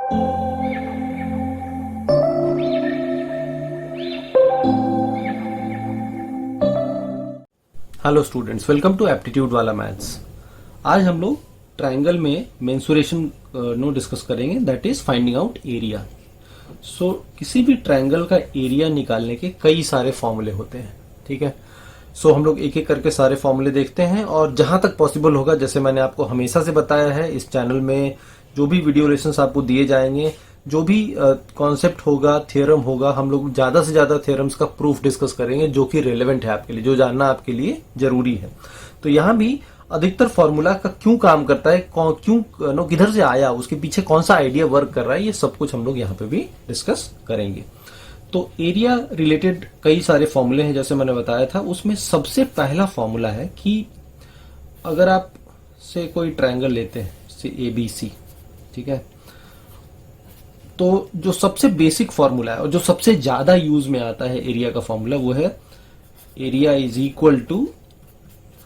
Hello students, welcome to aptitude वाला maths. आज हम लोग ट्रायंगल में मेंसुरेशन नो डिस्कस करेंगे, that is finding out area. So किसी भी ट्रायंगल का एरिया निकालने के कई सारे फॉर्मूले होते हैं, ठीक है। सो हम लोग एक एक करके सारे फॉर्मूले देखते हैं और जहां तक पॉसिबल होगा, जैसे मैंने आपको हमेशा से बताया है, इस चैनल में जो भी वीडियो लेसन्स आपको दिए जाएंगे, जो भी कॉन्सेप्ट होगा, थ्योरम होगा, हम लोग ज्यादा से ज्यादा थ्योरम्स का प्रूफ डिस्कस करेंगे जो कि रेलेवेंट है आपके लिए, जो जानना आपके लिए जरूरी है। तो यहाँ भी अधिकतर फॉर्मूला का क्यों काम करता है, क्यों किधर से आया, उसके पीछे कौन सा आइडिया वर्क कर रहा है, ये सब कुछ हम लोग यहाँ पे भी डिस्कस करेंगे। तो एरिया रिलेटेड कई सारे फॉर्मूले हैं, जैसे मैंने बताया था। उसमें सबसे पहला फॉर्मूला है कि अगर आप से कोई ट्रायंगल लेते हैं, से ABC, ठीक है, तो जो सबसे बेसिक फॉर्मूला है और जो सबसे ज्यादा यूज में आता है एरिया का फॉर्मूला, वो है area is equal to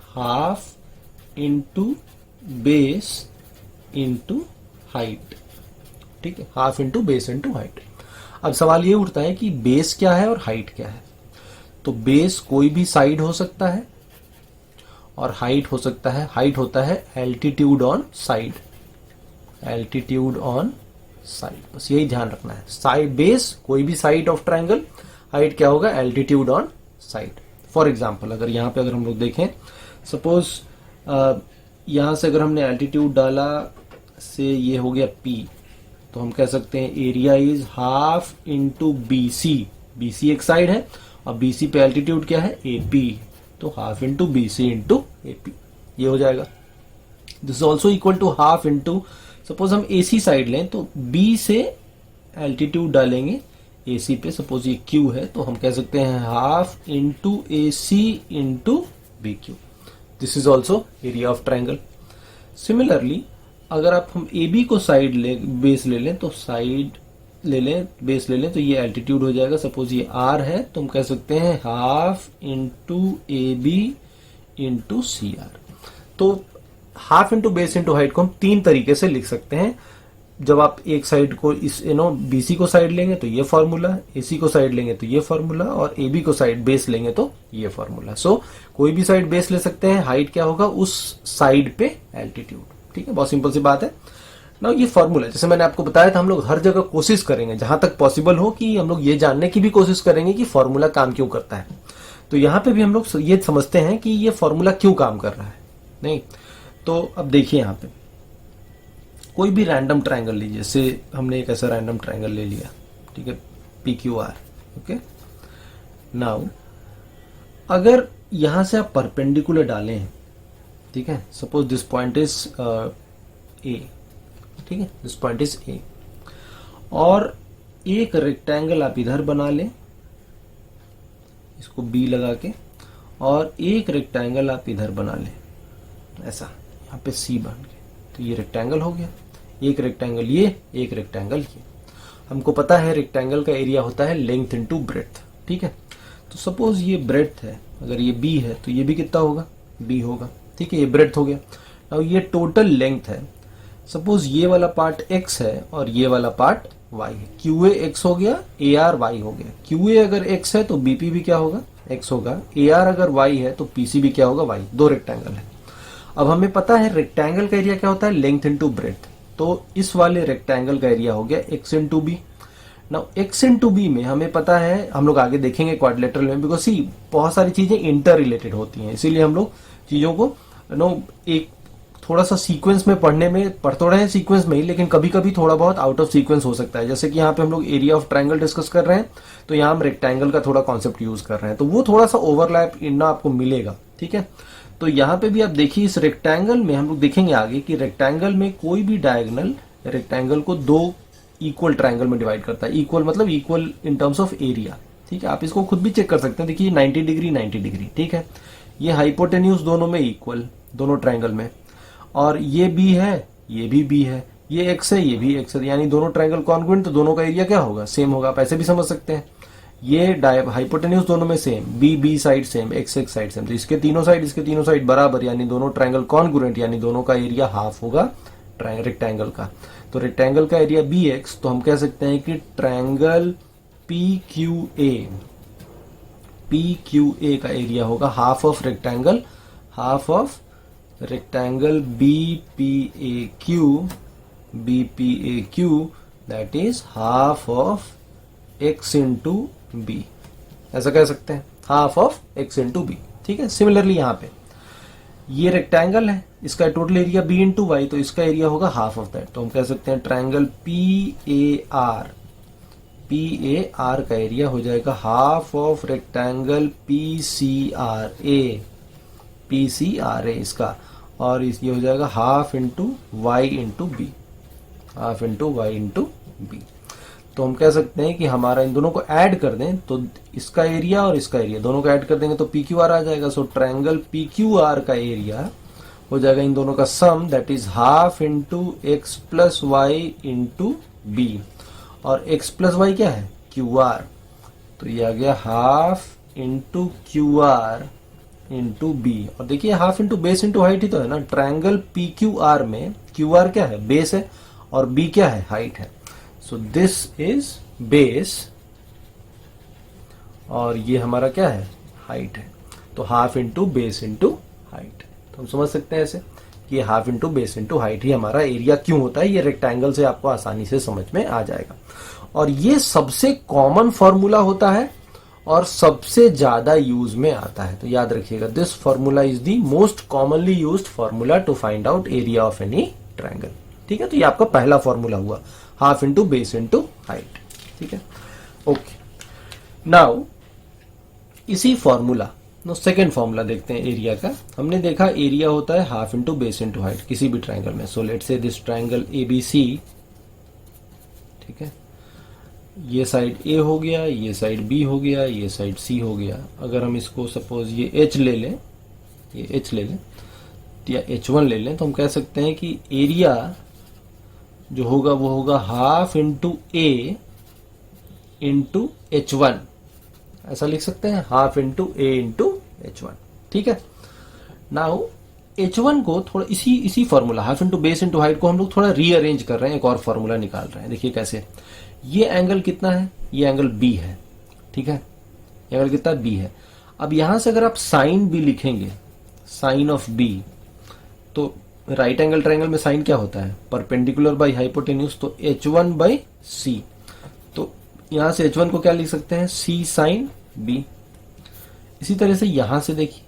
half into base into height, ठीक है, half into base into height. अब सवाल ये उठता है कि बेस क्या है और हाइट क्या है। तो बेस कोई भी साइड हो सकता है और हाइट हो सकता है, हाइट होता है altitude on side, altitude on side, बस यही ध्यान रखना है। साइड बेस कोई भी साइड ऑफ ट्रायंगल, हाइट क्या होगा, altitude on side. For example अगर यहां पे अगर हम लोग देखें, सपोज यहां से अगर हमने एल्टीट्यूड डाला से ये हो गया P, तो हम कह सकते हैं area is half into BC। BC एक साइड है और BC पे एल्टीट्यूड क्या है, AP, तो half into BC into AP, ये हो जाएगा। This is also equal to half into, suppose हम AC साइड लें तो B से एल्टीट्यूड डालेंगे AC पे, सपोज ये Q है, तो हम कह सकते हैं half into AC into BQ। This is also area of triangle. Similarly अगर आप हम AB को साइड ले, बेस ले लें, तो साइड ले लें, बेस ले लें, तो ये एल्टीट्यूड हो जाएगा। सपोज ये R है, तो हम कह सकते हैं half into AB into CR। तो half into base into height को हम तीन तरीके से लिख सकते हैं। जब आप एक साइड को इस BC को साइड लेंगे तो ये फॉर्मूला, AC को साइड लेंगे तो ये फॉर्मूला, और AB को साइड बेस लेंगे तो ये फॉर्मूला। सो कोई भी साइड बेस ले सकते हैं, हाइट क्या होगा, उस साइड पे एल्टीट्यूड, ठीक है, बहुत सिंपल सी बात है ना। ये फॉर्मूला जैसे मैंने आपको बताया था, हम लोग हर जगह कोशिश करेंगे जहां तक पॉसिबल हो कि हम लोग ये जानने की भी कोशिश करेंगे कि फॉर्मूला काम क्यों करता है। तो यहां पे भी हम लोग ये समझते हैं कि ये फॉर्मूला क्यों काम कर रहा है। नहीं तो अब देखिए, यहां पे कोई भी रैंडम ट्रायंगल लीजिए, जैसे हमने एक ऐसा रैंडम ट्रायंगल ले लिया, ठीक है, PQR, ओके। नाउ अगर यहां से आप परपेंडिकुलर डालें, ठीक है, suppose this point is A, ठीक है, दिस पॉइंट इज A, और एक रेक्टेंगल आप इधर बना लें, इसको B लगा के, और एक रेक्टेंगल आप इधर बना लें, ऐसा यहाँ पे C बन गया, तो ये रेक्टेंगल हो गया। एक रेक्टेंगल ये, एक रेक्टेंगल ये। हमको पता है रेक्टेंगल का एरिया होता है लेंथ इनटू ब्रेड्थ, ठीक है। तो सपोज ये ब्रेड्थ है, अगर ये B है तो ये भी कितना होगा, B होगा, ठीक है, ये ब्रेड्थ हो गया। अब ये टोटल लेंथ है, सपोज ये वाला पार्ट X है और ये वाला पार्ट Y है। QA X हो गया, AR Y हो गया। QA अगर X है तो BP भी क्या होगा, X होगा। AR अगर Y है तो PC भी क्या होगा, Y। दो रेक्टेंगल है। अब हमें पता है रेक्टेंगल का एरिया क्या होता है, लेंथ इनटू ब्रेड्थ। तो इस वाले रेक्टेंगल का एरिया हो गया X into B. Now X into B में हमें पता है, हम लोग आगे देखेंगे क्वाड्रिलेटरल में, बिकॉज सी बहुत सारी चीजें इंटर रिलेटेड होती हैं, इसीलिए हम लोग चीजों को एक थोड़ा सा सीक्वेंस में पढ़ने में पढ़ तो रहे हैं सीक्वेंस में ही, लेकिन कभी कभी थोड़ा बहुत आउट ऑफ सीक्वेंस हो सकता है। जैसे कि यहाँ पे हम लोग एरिया ऑफ ट्रायंगल डिस्कस कर रहे हैं, तो यहाँ हम रेक्टेंगल का थोड़ा कॉन्सेप्ट यूज कर रहे हैं, तो वो थोड़ा सा ओवरलैप इतना आपको मिलेगा, ठीक है। तो यहाँ पे भी आप देखिए, इस रेक्टेंगल में हम लोग देखेंगे आगे कि रेक्टेंगल में कोई भी डायगोनल रेक्टेंगल को दो इक्वल ट्रायंगल में डिवाइड करता है। इक्वल मतलब equal in terms of area, ठीक है। आप इसको खुद भी चेक कर सकते हैं, देखिए 90 डिग्री 90 डिग्री, ठीक है। ये हाइपोटेन्यूज दोनों में इक्वल, दोनों ट्रायंगल में, और ये बी है, ये भी बी है, ये एक्स है, ये भी एक्स है, यानी दोनों ट्रायंगल कॉन्ग्रुएंट, तो दोनों का एरिया क्या होगा, सेम होगा। आप ऐसे भी समझ सकते हैं, ये हाइपोटेन्यूज दोनों में same, B B side same, X X side same, तो इसके तीनों साइड बराबर, यानी दोनों ट्रायंगल कॉन्ग्रुएंट, यानी दोनों का एरिया हाफ होगा रेक्टेंगल का। तो रेक्टेंगल का एरिया BX, तो हम कह सकते हैं कि ट्रायंगल PQA का एरिया होगा half of rectangle BPAQ, that is half of x into B, ऐसा कह सकते हैं, half of x into B. ठीक है, सिमिलरली यहाँ पे ये रेक्टेंगल है, इसका total area b into Y, तो इसका एरिया होगा हाफ ऑफ दैट, तो हम कह सकते हैं ट्रायंगल PAR का एरिया हो जाएगा हाफ ऑफ रेक्टेंगल PCRA इसका, और ये हो जाएगा half into Y into B, तो हम कह सकते हैं कि हमारा इन दोनों को ऐड कर दें तो इसका एरिया और इसका एरिया दोनों को ऐड कर देंगे तो PQR आ जाएगा। सो ट्रायंगल PQR का एरिया हो जाएगा इन दोनों का sum, that is half into X plus Y into B, और x प्लस वाई क्या है, QR, तो ये आ गया half into QR into B. और देखिए half into base into height ही तो है ना, ट्रायंगल PQR में QR क्या है, बेस है, और B क्या है, हाइट है। सो दिस इज बेस और ये हमारा क्या है, हाइट है, तो half into base into height. तो हम समझ सकते हैं ऐसे कि ये half into base into height ही हमारा एरिया क्यों होता है, ये रेक्टेंगल से आपको आसानी से समझ में आ जाएगा। और ये सबसे कॉमन फॉर्मूला होता है और सबसे ज्यादा यूज में आता है, तो याद रखिएगा, this formula is the most commonly used formula to find out area of any triangle. ठीक है, तो ये आपका पहला फॉर्मूला हुआ, हाफ इंटू बेस इंटू हाइट। ठीक है, ओके। नाउ इसी फॉर्मूला सेकेंड फॉर्मूला देखते हैं एरिया का। हमने देखा एरिया होता है half into base into height किसी भी ट्रायंगल में। So let's say this triangle ABC, ठीक है, ये साइड A हो गया, ये साइड B हो गया, ये साइड C हो गया। अगर हम इसको सपोज ये H ले लें, ये H ले लें या H1 ले लें, तो हम कह सकते हैं कि एरिया जो होगा वो होगा half into A into H1, ऐसा लिख सकते हैं, half into A into H1। ठीक है, नाउ H1 को थोड़ा इसी formula half into base into height को हम लोग थोड़ा रीअरेंज कर रहे हैं, एक और फॉर्मूला निकाल रहे हैं। देखिए कैसे, ये एंगल कितना है, ये एंगल B है, ठीक है, ये एंगल कितना B है। अब यहां से अगर आप साइन B लिखेंगे, साइन ऑफ B, तो राइट एंगल ट्रायंगल में साइन क्या होता है, परपेंडिकुलर बाई हाइपोटेन्यूज, तो H1 बाई C, तो यहां से H1 को क्या लिख सकते हैं, C साइन B। इसी तरह से यहां से देखिए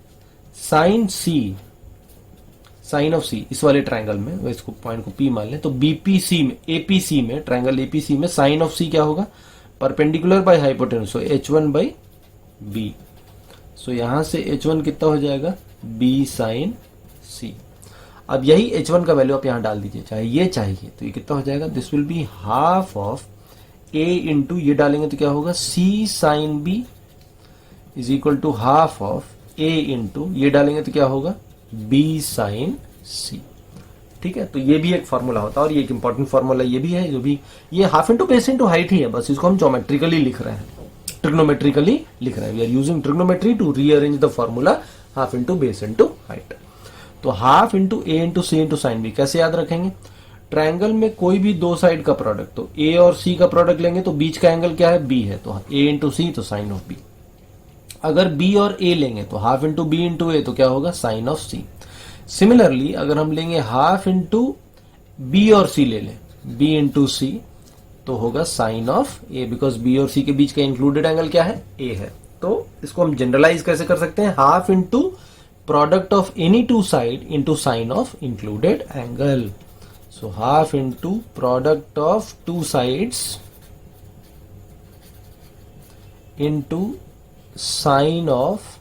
sine C, sine of C इस वाले ट्रायंगल में, वो इसको पॉइंट को P मान लें, तो BPC में, APC में, ट्रायंगल APC में साइन ऑफ C क्या होगा, perpendicular by hypotenuse, so H1 by B। सो यहां से H1 कितना हो जाएगा, B साइन C। अब यही H1 का वैल्यू आप यहां डाल दीजिए, चाहे ये चाहिए, तो ये कितना हो जाएगा, this will be half of A into ये डालेंगे तो क्या होगा, C sine B is equal to half of A into ये डालेंगे तो क्या होगा, B साइन C। ठीक है, तो ये भी एक फॉर्मूला होता है और ये एक इंपॉर्टेंट फॉर्मूला ये भी है, जो भी ये half into base into height ही है, बस इसको हम ज्योमेट्रिकली लिख रहे हैं, ट्रिग्नोमेट्रिकली लिख रहे हैं। We are using trigonometry to rearrange the formula half into base into height. तो half into A into C into sine B कैसे याद रखेंगे, ट्रायंगल में कोई भी दो साइड का प्रोडक्ट, तो A और C का प्रोडक्ट लेंगे तो बीच का एंगल क्या है, B है, तो A इंटू C तो साइन ऑफ B। अगर B और A लेंगे तो half into B into A तो क्या होगा, साइन ऑफ C। सिमिलरली अगर हम लेंगे हाफ इंटू B और C ले लें, B इंटू C तो होगा sine of A, because B और C के बीच का इंक्लूडेड एंगल क्या है, A है। तो इसको हम जनरलाइज कैसे कर सकते हैं, half into product of any two side into sine of included angle. So half into product of two sides into sine of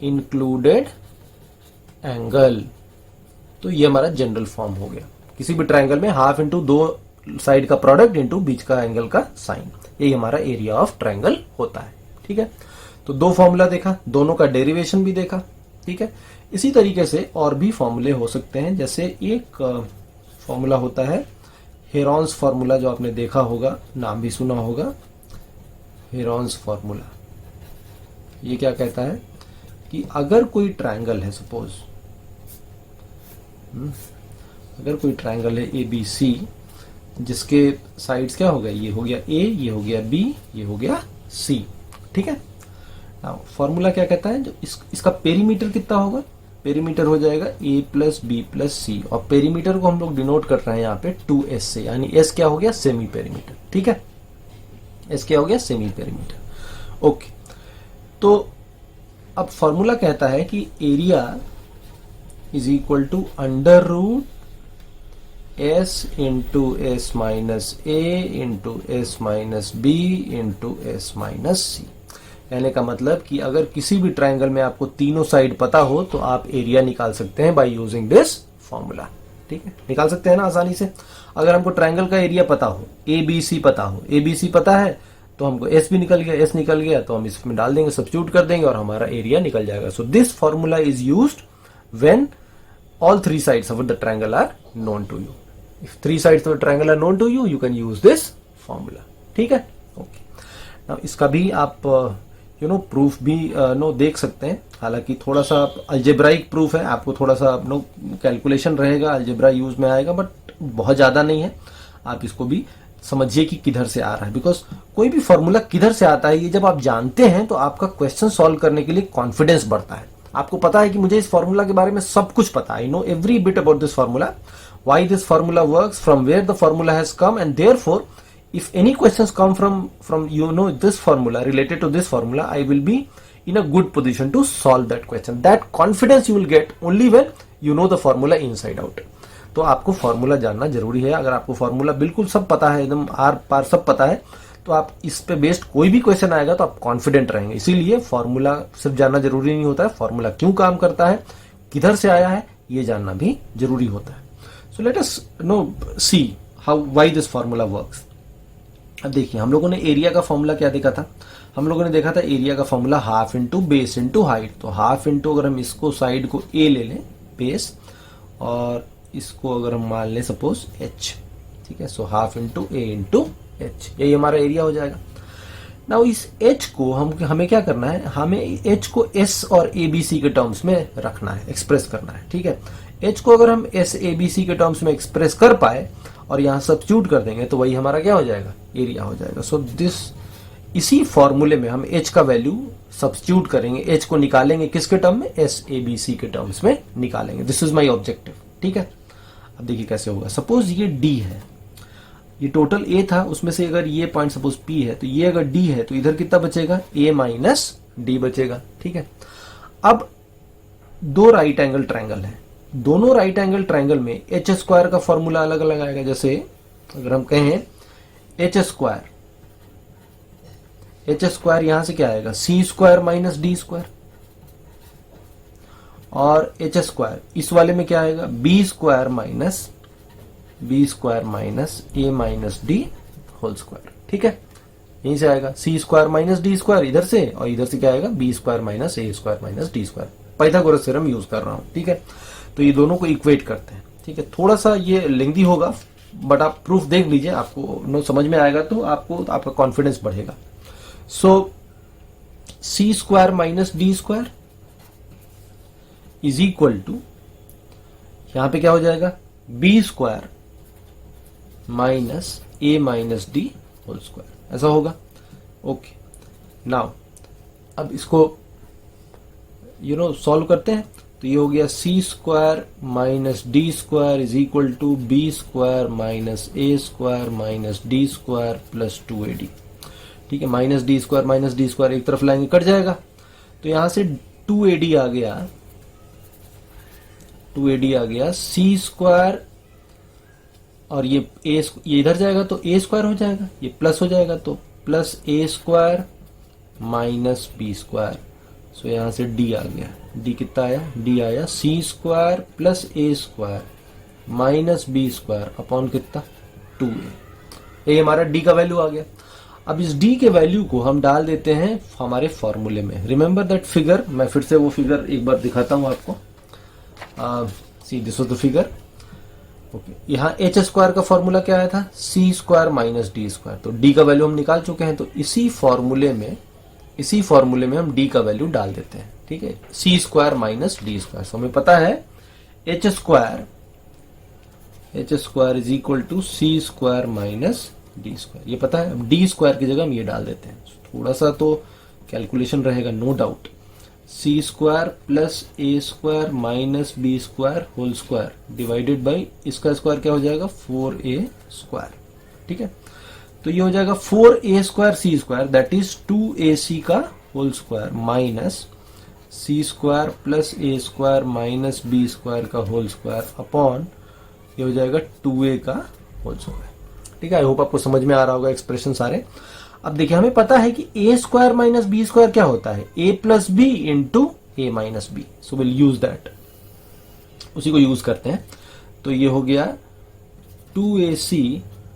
included angle. तो ये हमारा जनरल फॉर्म हो गया, किसी भी ट्रायंगल में हाफ इंटू दो साइड का प्रोडक्ट इंटू बीच का एंगल का साइन, यही हमारा एरिया ऑफ ट्रायंगल होता है। ठीक है, तो दो फॉर्मूला देखा, दोनों का डेरिवेशन भी देखा। ठीक है, इसी तरीके से और भी फॉर्मूले हो सकते हैं, जैसे एक फॉर्मूला होता है हेरॉन्स फॉर्मूला, जो आपने देखा होगा, नाम भी सुना होगा, हेरॉन्स फॉर्मूला। ये क्या कहता है कि अगर कोई ट्रायंगल है, सपोज अगर कोई ट्रायंगल है ABC जिसके साइड्स क्या हो गया, ये हो गया ए, ये हो गया बी, ये हो गया सी। ठीक है, फॉर्मूला क्या कहता है, जो इसका पेरीमीटर कितना होगा, पेरीमीटर हो जाएगा ए प्लस बी प्लस सी, और पेरीमीटर को हम लोग डिनोट कर रहे हैं यहाँ पे 2s से, यानी s क्या हो गया, सेमी पेरीमीटर। ठीक है, s क्या हो गया, सेमी पेरीमीटर। ओके, तो अब फॉर्मूला कहता है कि area is equal to under root s into S minus A into S minus B into S minus C. कहने का मतलब कि अगर किसी भी ट्रायंगल में आपको तीनों साइड पता हो तो आप एरिया निकाल सकते हैं बाय यूजिंग दिस फॉर्मूला। ठीक है, निकाल सकते हैं ना आसानी से। अगर हमको ट्रायंगल का एरिया पता हो, ए बी सी पता हो, ए बी सी पता है तो हमको एस भी निकल गया, एस निकल गया तो हम इसमें डाल देंगे, सब्स्टिट्यूट कर देंगे और हमारा एरिया निकल जाएगा। So this formula is used when all three sides of the triangle are known to you. If three sides of the triangle are known to you, you can use this formula. ठीक है, okay. Now इसका भी आप proof भी देख सकते हैं। हालांकि थोड़ा सा अल्जेब्राइक प्रूफ है, आपको थोड़ा सा कैलकुलेशन रहेगा, अल्जेब्रा यूज में आएगा, बट बहुत ज्यादा नहीं है। आप इसको भी समझिए कि किधर से आ रहा है, बिकॉज कोई भी फॉर्मूला किधर से आता है ये जब आप जानते हैं तो आपका क्वेश्चन सॉल्व करने के लिए कॉन्फिडेंस बढ़ता है। आपको पता है कि मुझे इस फॉर्मूला के बारे में सब कुछ पता है, I know every bit about this formula, why this formula works, from where the formula has come, and therefore if any questions come from this formula related to this formula, I will be in a good position to solve that question. That confidence you will get only when you know the formula inside out. तो आपको formula जानना जरूरी है। अगर आपको formula बिल्कुल सब पता है, एकदम आर पार सब पता है, तो आप इस पे बेस्ड कोई भी क्वेश्चन आएगा तो आप कॉन्फिडेंट रहेंगे। इसीलिए फॉर्मूला सिर्फ जानना जरूरी नहीं होता है, फॉर्मूला क्यों काम करता है, किधर से आया है, ये जानना भी जरूरी होता है। सो let us know see how why this formula works. अब देखिए, हम लोगों ने एरिया का फॉर्मूला क्या देखा था, हम लोगों ने देखा था एरिया का formula half into base into height. तो हाफ इंटू अगर हम इसको साइड को ए ले लें बेस, और इसको अगर हम मान लें सपोज एच, ठीक है, so half into A into H, यही हमारा एरिया हो जाएगा। नाउ इस एच को हमें क्या करना है, हमें एच को एस और ए बी सी के टर्म्स में रखना है, एक्सप्रेस करना है। ठीक है, एच को अगर हम एस ए बी सी के टर्म्स में एक्सप्रेस कर पाए और यहां सब्स्टिट्यूट कर देंगे तो वही हमारा क्या हो जाएगा, एरिया हो जाएगा। सो इसी फॉर्मूले में हम h का वैल्यू सब्स्टिट्यूट करेंगे, h को निकालेंगे किसके टर्म में, एस ए बी सी के टर्म्स में निकालेंगे। This is my objective. ठीक है, अब देखिए कैसे होगा। सपोज ये d है, ये टोटल a था, उसमें से अगर ये पॉइंट सपोज p है, तो ये अगर d है तो इधर कितना बचेगा, a माइनस डी बचेगा। ठीक है, अब दो राइट एंगल ट्रायंगल है, दोनों राइट एंगल ट्रायंगल में एच स्क्वायर का फॉर्मूला अलग अलग आएगा। जैसे अगर हम कहें एच स्क्वायर, एच स्क्वायर यहां से क्या आएगा, C square minus D square, और एच स्क्वायर इस वाले में क्या आएगा, B square minus A minus D whole square. ठीक है, यहीं से आएगा C square minus D square इधर से, और इधर से क्या आएगा, B square minus A square minus D square. Pythagoras theorem use कर रहा हूं। ठीक है, तो ये दोनों को इक्वेट करते हैं। ठीक है, थोड़ा सा ये लेंथी होगा, बट आप प्रूफ देख लीजिए, आपको समझ में आएगा तो आपका कॉन्फिडेंस बढ़ेगा। So C square minus D square is equal to, यहां पे क्या हो जाएगा, B square minus A minus D whole square, ऐसा होगा। ओके, नाउ अब इसको सॉल्व करते हैं। तो ये हो गया C square minus D square is equal to B square minus A square minus D square plus 2ad। ठीक है, माइनस डी स्क्वायर एक तरफ लाएंगे कट जाएगा, तो यहां से 2ad आ गया, सी स्क्वायर और ये इधर जाएगा तो ए स्क्वायर हो जाएगा, ये प्लस हो जाएगा तो plus A square minus B square. सो यहां से डी आ गया, डी कितना आया, डी आया C square plus A square minus B square upon कितना, 2a। ये हमारा डी का वैल्यू आ गया। अब इस d के वैल्यू को हम डाल देते हैं हमारे फॉर्मूले में। रिमेंबर दैट फिगर, मैं फिर से वो फिगर एक बार दिखाता हूं आपको। See this was the figure. Okay, यहाँ एच स्क्वायर का फॉर्मूला क्या आया था, सी स्क्वायर माइनस डी स्क्वायर। तो d का वैल्यू हम निकाल चुके हैं, तो इसी फॉर्मूले में हम d का वैल्यू डाल देते हैं। ठीक है, C square minus D square. हमें पता है H square H square is equal to C square minus D square. ये पता है, अब डी स्क्वायर की जगह हम ये डाल देते हैं, थोड़ा सा तो कैलकुलेशन रहेगा no doubt. C square plus A square minus B square whole square divided by इसका स्क्वायर क्या हो जाएगा 4a स्क्वायर। ठीक है, तो ये हो जाएगा 4a square C square that is 2ac का whole square minus C square plus A square minus B square का होल स्क्वायर अपॉन ये हो जाएगा 2a का होल स्क्वायर। ठीक है, आई होप आपको समझ में आ रहा होगा एक्सप्रेशन सारे। अब देखिए हमें पता है कि A square minus B square क्या होता है, A plus B into A minus B, so will use that, उसी को यूज करते हैं। तो ये हो गया 2ac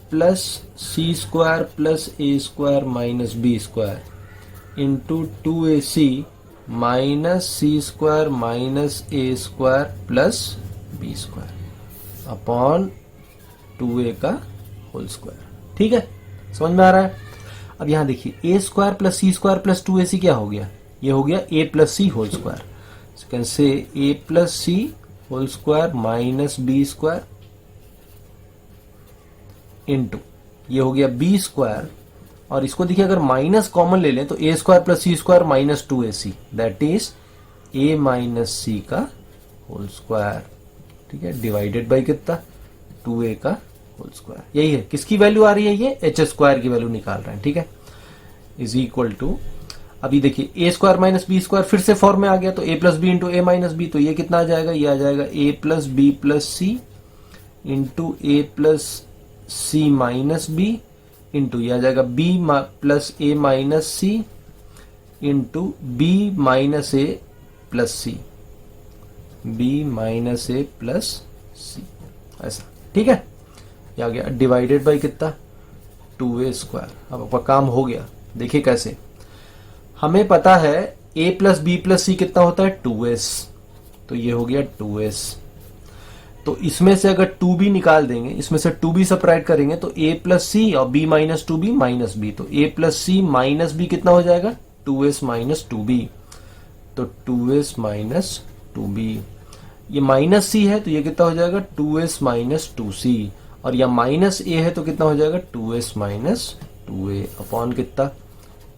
plus C square plus A square minus B square into 2ac minus C square minus A square plus B square upon 2a का whole square. ठीक है, समझ में आ रहा है। अब यहां देखिए A square plus C square plus 2ac क्या हो गया, ये हो गया A plus C whole square. So can say A plus C whole square minus B square into ये हो गया बी स्क्वायर, और इसको देखिए अगर माइनस कॉमन ले लें तो A square plus C square minus 2ac that is A minus C का होल स्क्वायर। ठीक है, डिवाइडेड बाई कितना 2a का होल स्क्वायर। यही है, किसकी वैल्यू आ रही है, ये एच स्क्वायर की वैल्यू निकाल रहे हैं। ठीक है, इज इक्वल टू, अभी देखिए A square minus B square फिर से फॉर्म में आ गया, तो A plus B into A minus B, तो ये कितना आ जाएगा, ये आ जाएगा ए plus B plus C into A plus C minus B into ये आ जाएगा बी प्लस ए माइनस सी इंटू बी माइनस ए प्लस सी, बी माइनस ए प्लस सी, ऐसा। ठीक है, ये आ गया डिवाइडेड बाई कितना 2a स्क्वायर। अब आपका काम हो गया, देखिए कैसे, हमें पता है a प्लस बी प्लस सी कितना होता है 2s, तो ये हो गया 2s। तो इसमें से अगर 2b निकाल देंगे, इसमें से 2b सब्ट्रैक्ट करेंगे तो a प्लस सी और b minus 2b minus b, तो a plus C minus b कितना हो जाएगा 2s माइनस 2b, तो 2s माइनस 2b। ये माइनस c है तो ये कितना हो जाएगा 2s माइनस 2c, और या माइनस a है तो कितना हो जाएगा 2s माइनस 2a अपॉन कितना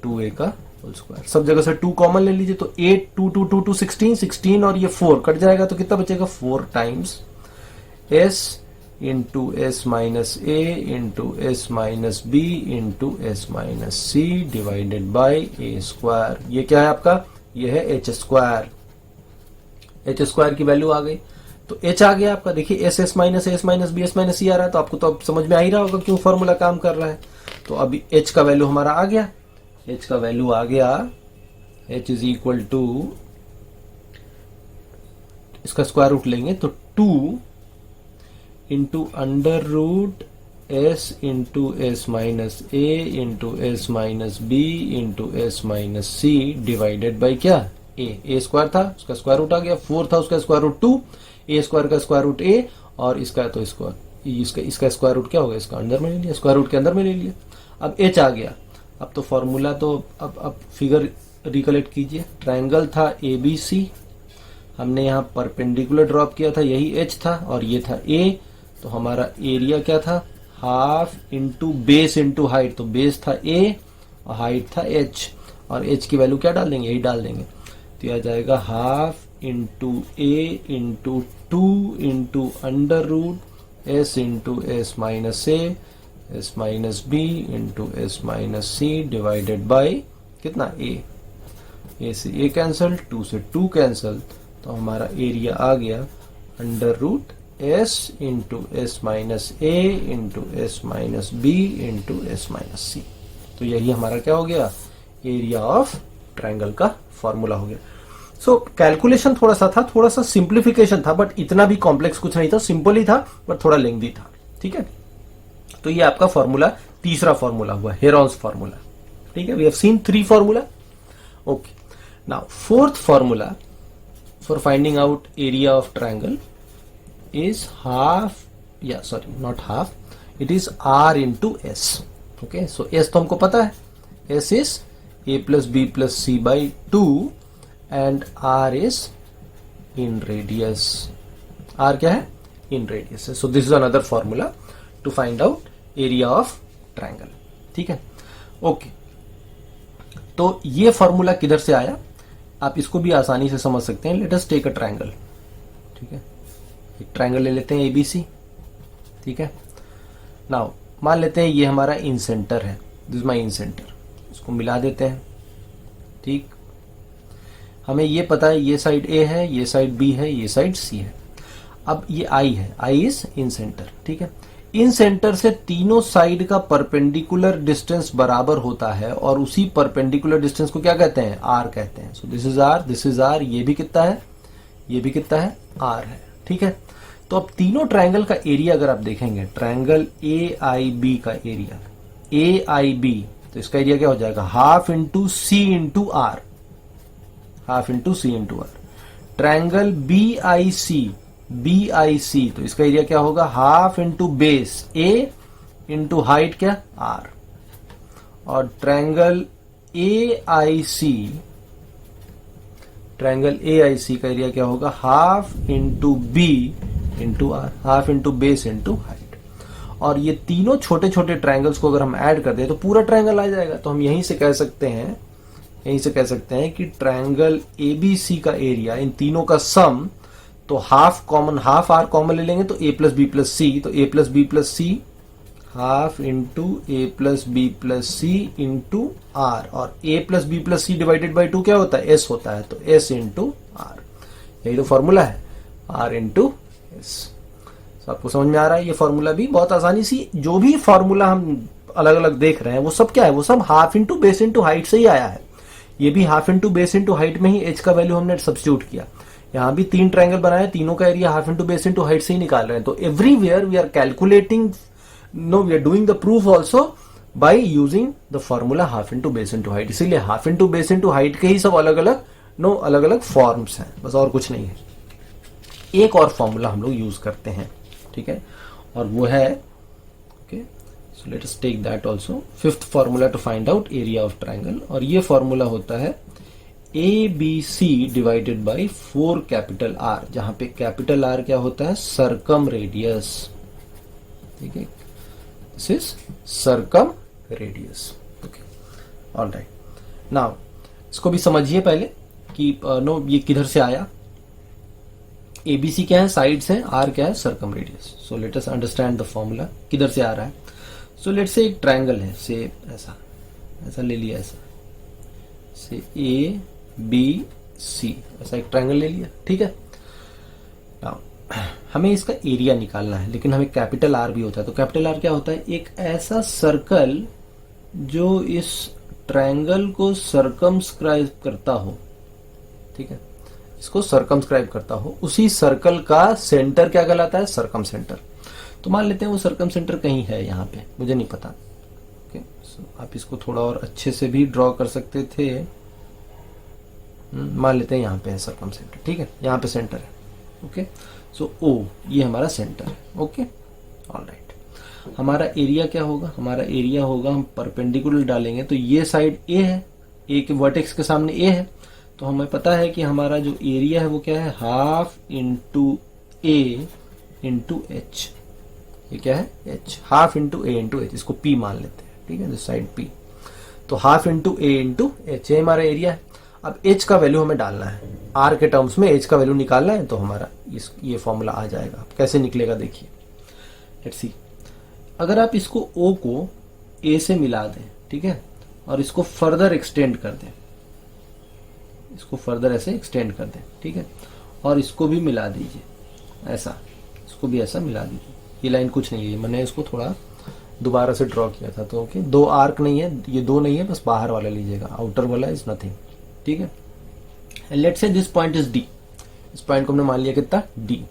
2a का होल स्क्वायर। सब जगह से 2 कॉमन ले लीजिए, तो 8 2 2 2 2 16 16 और ये 4 कट जाएगा, तो कितना बचेगा 4 times s into S minus A into S minus B into S minus C divided by A square. ये क्या है आपका, ये है एच स्क्वायर। एच स्क्वायर की वैल्यू आ गई, तो एच आ गया आपका। देखिए S S minus B S minus C आ रहा है, तो आपको तो अब समझ में आ ही रहा होगा क्यों फॉर्मूला काम कर रहा है। तो अभी एच का वैल्यू हमारा आ गया, एच का वैल्यू आ गया, एच इज इक्वल टू, इसका स्क्वायर रूट लेंगे तो 2 into under root S into S minus A into S minus B into S minus C divided by क्या ए स्क्वायर था, उसका स्क्वायर रूट आ गया, 4 था उसका स्क्वायर रूट 2, ए स्क्वायर का स्क्वायर रूट ए, और इसका तो इसका स्क्वायर रूट क्या होगा, इसका अंदर में ले लिया, स्क्वायर रूट के अंदर में ले लिया। अब एच आ गया, अब तो फॉर्मूला तो अब फिगर रिकलेक्ट कीजिए। ट्रायंगल था ए बी सी, हमने यहाँ परपेंडिकुलर ड्रॉप किया था, यही एच था और ये था ए, तो हमारा एरिया क्या था half into base into height, तो बेस था ए और हाइट था एच, और एच की वैल्यू क्या डाल देंगे, यही डाल देंगे, तो यह आ जाएगा half into A into 2 into under root S into S minus A S minus B into S minus C divided by कितना ए से ए कैंसल, 2 से 2 कैंसल, तो हमारा एरिया आ गया under root S into S minus A into S minus B into S minus C. तो यही हमारा क्या हो गया, एरिया ऑफ ट्रायंगल का फॉर्मूला हो गया। सो कैलकुलेशन थोड़ा सा था, थोड़ा सा सिंप्लीफिकेशन था, बट इतना भी कॉम्प्लेक्स कुछ नहीं था, सिंपल ही था बट थोड़ा लेंथी था। ठीक है, तो ये आपका फॉर्मूला तीसरा फॉर्मूला हुआ, हेरॉन्स फॉर्मूला। ठीक है, we have seen 3 formula. Okay, now fourth formula for finding out area of triangle is half, yeah sorry not half, it is r into s. okay, so s तो हमको पता है, s is a plus b plus c by 2 and r is in radius, r क्या है inradius है. So this is another formula to find out area of triangle. ठीक है, okay. तो ये फॉर्मूला किधर से आया, आप इसको भी आसानी से समझ सकते हैं. Let us take a triangle. ठीक है, एक ट्रायंगल ले लेते हैं एबीसी. ठीक है, नाउ मान लेते हैं ये हमारा इन सेंटर है. This my in centre. इसको मिला देते हैं. ठीक, हमें ये पता है ये साइड ए है, ये साइड बी है, ये साइड सी है. अब ये आई है, आई इज इन सेंटर. ठीक है, इन सेंटर से तीनों साइड का परपेंडिकुलर डिस्टेंस बराबर होता है और उसी परपेंडिकुलर डिस्टेंस को क्या कहते हैं, आर कहते हैं. So this is R, this is R. ये भी कितना है, ये भी कितना है, आर है. ठीक है, तो अब तीनों ट्रायंगल का एरिया अगर आप देखेंगे, ट्रायंगल ए आई बी का एरिया, ए आई बी, तो इसका एरिया क्या हो जाएगा, half into C into R, half into C into R. Triangle B I C, B I C, तो इसका एरिया क्या होगा, half into base A into height क्या, आर. और triangle A I C, triangle A I C का area क्या होगा, half into B into R, half into base into height. और ये तीनों छोटे छोटे ट्रायंगल्स को अगर हम ऐड कर दें तो पूरा ट्रायंगल आ जाएगा. तो हम यहीं से कह सकते हैं, यहीं से कह सकते हैं कि ट्रायंगल एबीसी का एरिया, इन तीनों का सम, तो half common, half R common ले लेंगे तो A plus B plus C, तो A plus B plus C, half into A plus B plus C into R. और A plus B plus C divided by 2 क्या होता है, S होता है. तो एस इंटू आर, यही तो फॉर्मूला है, आर इंटू एस. आपको समझ में आ रहा है. ये फॉर्मूला भी बहुत आसानी सी, जो भी फॉर्मूला हम अलग अलग देख रहे हैं वो सब क्या है, वो सब half into base into height से ही आया है. ये भी half into base into height में ही एच का वैल्यू हमने सब्स्टिट्यूट किया. यहां भी 3 ट्रायंगल बनाए, तीनों का area half into base into height से ही निकाल रहे हैं. तो everywhere we are calculating, no we are doing the proof also by using the formula half into base into height. इसीलिए half into base into height के ही सब अलग अलग, नो अलग अलग फॉर्म्स हैं, बस और कुछ नहीं है. एक और फॉर्मूला हम लोग यूज करते हैं. ठीक है, और वो है, okay, so let us take that also. Fifth formula to find out area of triangle, और ये फॉर्मूला होता है A B C divided by 4 capital R, जहां पे कैपिटल आर क्या होता है, सरकम रेडियस. ठीक है, this is circumradius. Okay, alright. Now इसको भी समझिए पहले कि नो ये किधर से आया. एबीसी क्या है, साइड्स है, आर क्या है, circumradius. So let us understand the formula किधर से आ रहा है. सो लेट से एक ट्रायंगल है, से ऐसा ऐसा ले लिया, ऐसा से ए बी सी, ऐसा एक ट्रायंगल ले लिया. ठीक है, नाउ हमें इसका एरिया निकालना है, लेकिन हमें कैपिटल आर भी होता है. तो कैपिटल आर क्या होता है, एक ऐसा सर्कल जो इस ट्रायंगल को सरकमस्क्राइब करता हो. ठीक है, इसको सरकमस्क्राइब करता हो. उसी सर्कल का सेंटर क्या कहलाता है, सरकम सेंटर. तो मान लेते हैं वो सरकम सेंटर कहीं है यहाँ पे, मुझे नहीं पता. ओके, सो आप इसको थोड़ा और अच्छे से भी ड्रॉ कर सकते थे. मान लेते हैं यहाँ पे है सरकम सेंटर. ठीक है, यहाँ पे सेंटर है. ओके, सो ओ ये हमारा सेंटर है. Okay, alright. हमारा एरिया क्या होगा, हमारा एरिया होगा, हम परपेंडिकुलर डालेंगे तो ये साइड ए है, ए के वर्टेक्स के सामने ए है. तो हमें पता है कि हमारा जो एरिया है वो क्या है, half into A into H. ये क्या है, H, half into A into H. इसको पी मान लेते हैं. ठीक है, दिस साइड पी. तो half into A into H, ये हमारा एरिया है. अब एच का वैल्यू हमें डालना है, आर के टर्म्स में एच का वैल्यू निकालना है. तो हमारा ये फॉर्मूला आ जाएगा. कैसे निकलेगा देखिए, लेट्स सी. अगर आप इसको ओ को ए से मिला दें, ठीक है, और इसको फर्दर एक्सटेंड कर दें, इसको फर्दर ऐसे एक्सटेंड कर दें. ठीक है, और इसको भी मिला दीजिए ऐसा, इसको भी ऐसा मिला दीजिए. ये लाइन कुछ नहीं है, मैंने इसको थोड़ा दोबारा से ड्रॉ किया था. तो ओके, 2 आर्क नहीं है, ये 2 नहीं है, बस बाहर वाला लीजिएगा, आउटर वाला इज नथिंग. ठीक है, let's say this point is D. इस पॉइंट को हमने मान लिया कितना, डी.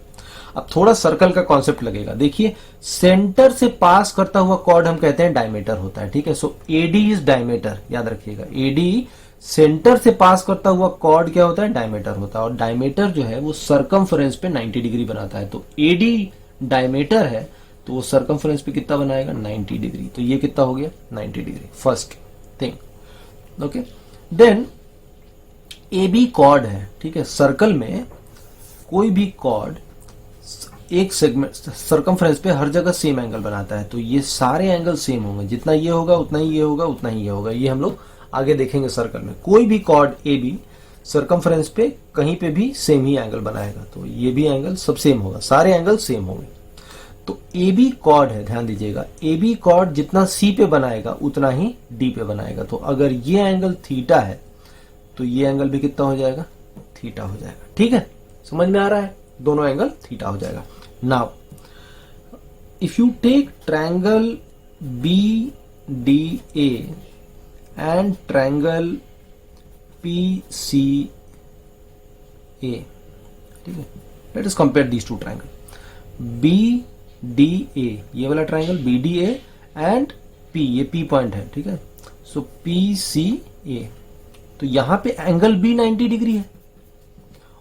अब थोड़ा सर्कल का कॉन्सेप्ट लगेगा. देखिए, सेंटर से पास करता हुआ कॉर्ड हम कहते हैं डायमीटर होता है. ठीक है, सो एडी इज डायमीटर, याद रखिएगा. एडी सेंटर से पास करता हुआ कॉर्ड क्या होता है, डायमीटर होता है. और डायमीटर जो है वो सरकमफ्रेंस पे 90 डिग्री बनाता है. तो एडी डायमीटर है तो वो सरकमफ्रेंस पे कितना बनाएगा, 90 डिग्री. तो ये कितना हो गया, 90 degree. First thing. Okay, then A B chord है. ठीक है, सर्कल में कोई भी कॉर्ड एक सेगमेंट सर्कमफ्रेंस पे हर जगह सेम एंगल बनाता है, तो ये सारे एंगल सेम होंगे, जितना ये होगा उतना ही ये होगा, उतना ही ये होगा। ये हम लोग आगे देखेंगे सर्कल में। कोई भी कॉर्ड ए बी सर्कमफ्रेंस पे कहीं पे भी सेम ही एंगल बनाएगा, तो ये भी एंगल सब सेम होगा, सारे एंगल सेम होंगे। तो ए बी कॉर्ड है, ध्यान दीजिएगा, ए बी कॉर्ड जितना सी पे बनाएगा उतना ही डी पे बनाएगा। तो अगर ये एंगल थीटा है तो ये एंगल भी कितना हो जाएगा, थीटा हो जाएगा। ठीक है, समझ में आ रहा है, दोनों एंगल थीटा हो जाएगा। Now if you take triangle B D A and triangle P C A, ठीक है, let us compare these two triangle B D A, ये वाला triangle B D A and P, ये पी पॉइंट है, ठीक है। सो पी सी ए, तो यहां पे एंगल बी 90 डिग्री है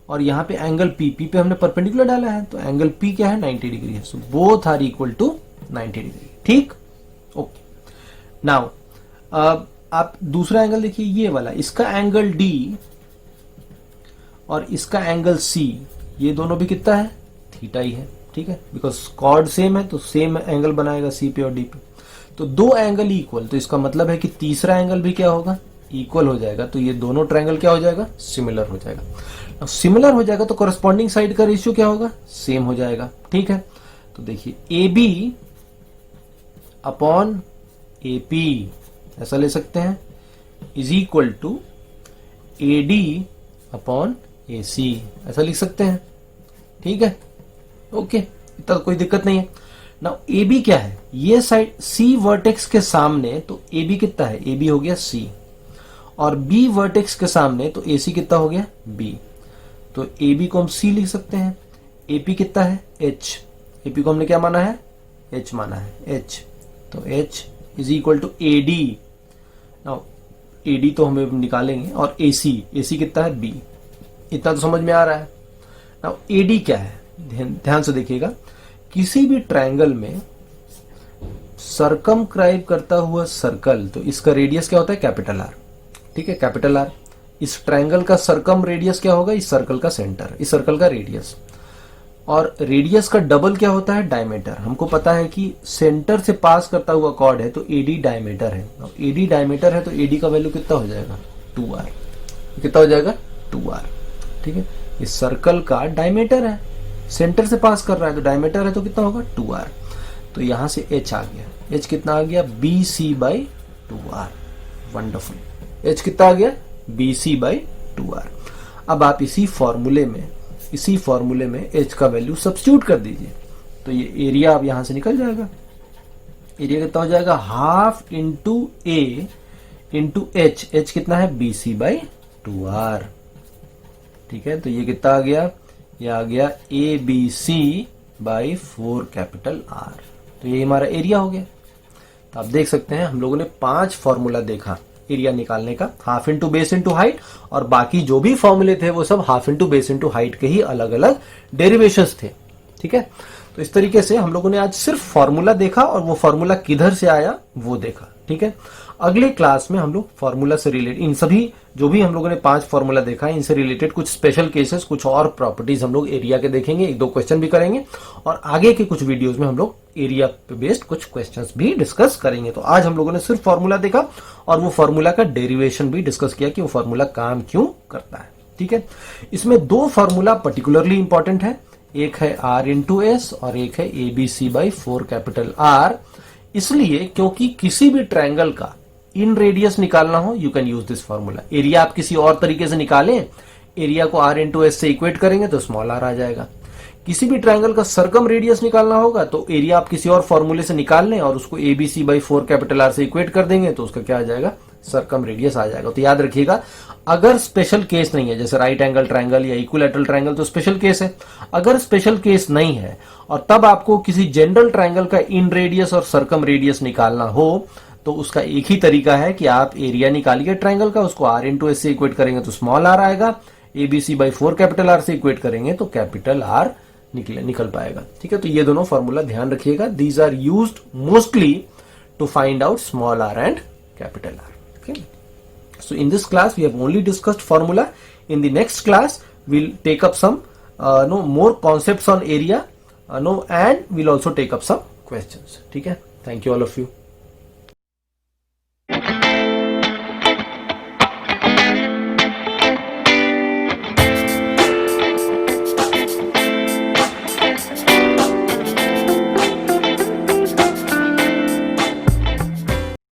और यहां पे एंगल पी पे हमने परपेंडिकुलर डाला है, तो एंगल पी क्या है, 90 डिग्री है। So both are equal to 90 degree. ठीक, ओके। नाउ आप दूसरा एंगल देखिए, ये वाला, इसका एंगल डी और इसका एंगल सी, ये दोनों भी कितना है, थीटा ही है। ठीक है, बिकॉज कॉर्ड सेम है तो सेम एंगल बनाएगा सी पे और डी पे। तो दो एंगल इक्वल, तो इसका मतलब है कि तीसरा एंगल भी क्या होगा, इक्वल हो जाएगा। तो ये दोनों ट्रायंगल क्या हो जाएगा, सिमिलर हो जाएगा। सिमिलर हो जाएगा तो कॉरेस्पॉन्डिंग साइड का रेशियो क्या होगा, सेम हो जाएगा। ठीक है, तो देखिए A B upon A P ऐसा ले सकते हैं, is equal to A D upon A C ऐसा लिख सकते हैं। ठीक है, ओके, इतना कोई दिक्कत नहीं है। नाउ ए बी क्या है, ये साइड सी वर्टेक्स के सामने, तो ए बी कितना है, ए बी हो गया सी, और बी वर्टेक्स के सामने तो ए सी कितना हो गया, बी। तो ए बी को हम सी लिख सकते हैं, ए पी कितना है, एच, ए पी को हमने क्या माना है, एच माना है, एच। तो H is equal to A D, now A D तो हमें निकालेंगे, और ए सी कितना है, बी। इतना तो समझ में आ रहा है। नाउ ए डी क्या है, ध्यान से देखिएगा, किसी भी ट्रायंगल में सरकमस्क्राइब करता हुआ सर्कल, तो इसका रेडियस क्या होता है, कैपिटल आर। ठीक है, कैपिटल आर। इस ट्रायंगल का सरकम रेडियस क्या होगा, इस सर्कल का सेंटर, इस सर्कल का रेडियस। और रेडियस का डबल क्या होता है, डायमीटर। हमको पता है कि सेंटर से पास करता हुआ कॉर्ड है तो एडी डायमीटर है, एडी डायमीटर है तो एडी का वैल्यू कितना हो जाएगा, 2r। कितना हो जाएगा, 2r। ठीक है, इस सर्कल का डायमीटर है, सेंटर से पास कर रहा है तो डायमीटर है तो कितना होगा, 2r। तो यहां से h आ गया, h कितना आ गया, BC by 2r। Wonderful, h कितना आ गया, BC बाई 2r। अब आप इसी फॉर्मूले में h का वैल्यू सब्स्टिट्यूट कर दीजिए, तो ये एरिया अब यहां से निकल जाएगा। एरिया कितना हो जाएगा, half into A into H, H कितना है, BC बाई 2r। ठीक है, तो ये कितना आ गया, ये आ गया ABC बाई 4 कैपिटल R। तो ये हमारा एरिया हो गया। तो आप देख सकते हैं हम लोगों ने 5 फॉर्मूला देखा एरिया निकालने का, half into base into height, और बाकी जो भी फॉर्मूले थे वो सब half into base into height के ही अलग अलग डेरिवेशंस थे। ठीक है, तो इस तरीके से हम लोगों ने आज सिर्फ फॉर्मूला देखा और वो फॉर्मूला किधर से आया वो देखा। ठीक है, अगले क्लास में हम लोग फॉर्मूला से रिलेटेड, इन सभी जो भी हम लोगों ने 5 फॉर्मूला देखा है, इनसे रिलेटेड कुछ स्पेशल केसेस, कुछ और प्रॉपर्टीज हम लोग एरिया के देखेंगे, 1-2 क्वेश्चन भी करेंगे, और आगे के कुछ वीडियोस में हम लोग एरिया पे बेस्ड कुछ क्वेश्चंस भी डिस्कस करेंगे। तो आज हम लोगों ने सिर्फ फॉर्मूला देखा और वो फॉर्मूला का डेरिवेशन भी डिस्कस किया कि वो फॉर्मूला काम क्यों करता है। ठीक है, इसमें 2 फॉर्मूला पर्टिकुलरली इंपॉर्टेंट है, एक है R इंटू एस और एक है ABC बाई 4 कैपिटल R। इसलिए क्योंकि किसी भी ट्रायंगल का इन रेडियस निकालना हो, you can use this formula. Area आप किसी और तरीके से निकालें, एरिया को R इंटू एस से इक्वेट करेंगे तो स्मॉल r आ जाएगा। किसी भी ट्रायंगल का सर्कम रेडियस निकालना होगा तो एरिया आप किसी और फॉर्मूले से निकाल लें और उसको ABC बाई 4 कैपिटल R से इक्वेट कर देंगे तो उसका क्या आ जाएगा, सर्कम रेडियस आ जाएगा। तो याद रखिएगा, अगर स्पेशल केस नहीं है, जैसे राइट एंगल ट्रायंगल या इक्विलैटरल ट्रायंगल, तो स्पेशल केस है। अगर स्पेशल केस नहीं है और तब आपको किसी जनरल ट्रायंगल का इन रेडियस और सर्कम रेडियस निकालना हो, तो उसका एक ही तरीका है कि आप एरिया निकालिए ट्रायंगल का, उसको R इंटू एस से इक्वेट करेंगे तो स्मॉल r आएगा, ABC बाई 4 कैपिटल R से इक्वेट करेंगे तो कैपिटल R निकल पाएगा। ठीक है, तो ये दोनों फॉर्मूला ध्यान रखिएगा, these are used mostly to find out small r and capital R। Okay, so in this class we have only discussed formula. In the next class we'll take up some more concepts on area no, and we'll also take up some questions. ठीक है, thank you all of you.